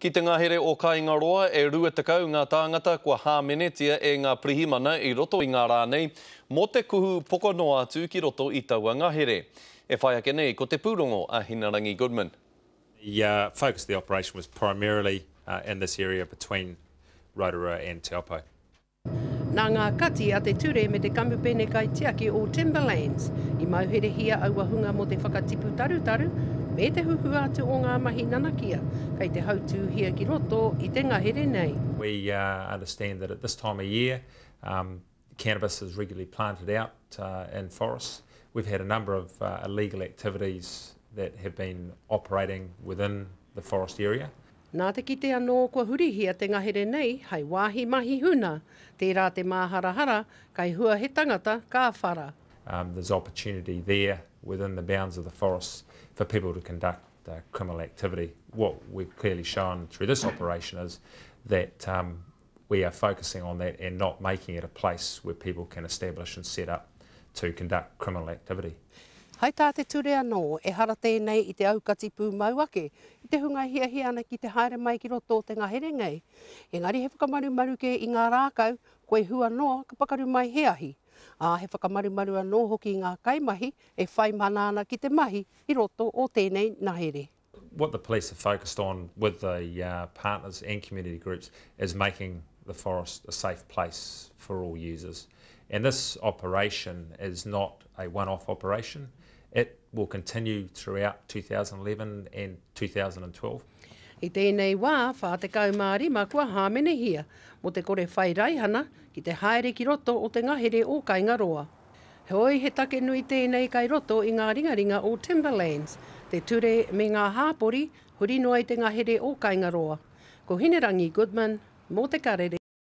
Ki te ngahere o Kaingaroa e rua tekau ngā tāngata kua hāmenetia e ngā prihimana I roto I ngā rā nei, mō te kuhu pokono atu ki roto I taua ngahere. E whai ake nei ko te pūrongo a Hinarangi Goodman. The focus of the operation was primarily in this area between Rotorua and Taupo. Nā ngā kati a te ture me te kamupene kai tiaki o Timberlands, I mauhere hia auahunga mo te whakatipu taru, me te huhu atu o ngā mahi nanakia, kei te hautū hia ki roto I te ngahere nei. We understand that at this time of year, cannabis is regularly planted out in forests. We've had a number of illegal activities that have been operating within the forest area. Nā te kite anō kua hurihia te ngahere nei, hei wāhi mahi huna, tērā te māharahara, kai hua he tangata ka whara. There's opportunity there within the bounds of the forests for people to conduct criminal activity. What we've clearly shown through this operation is that we are focusing on that and not making it a place where people can establish and set up to conduct criminal activity. Hai tā te ture anō e hara tēnei I te aukati pū mauake, I te hunga hia ana ki te haere mai ki roto o te ngahere ngai. Engari he whakamaru ke I ngā rākau, koe hua noa ka pakaru mai he ahi. He whakamaru anō hoki I ngā kaimahi e whai manana ki te mahi I roto o tēnei ngahere. What the police are focused on with the partners and community groups is making the forest a safe place for all users. And this operation is not a one-off operation. It will continue throughout 2011 and 2012. I tēnei wā, whā te kaumārima kua hāmenehia, mo te kore whai raihana ki te haere ki roto o te ngahere o Kaingaroa. Hoi he take nui tēnei kai roto I ngā ringaringa o Timberlands, te ture me ngā hāpori, huri noa I te ngahere o Kaingaroa. Ko Hinarangi Goodman, mō te karere.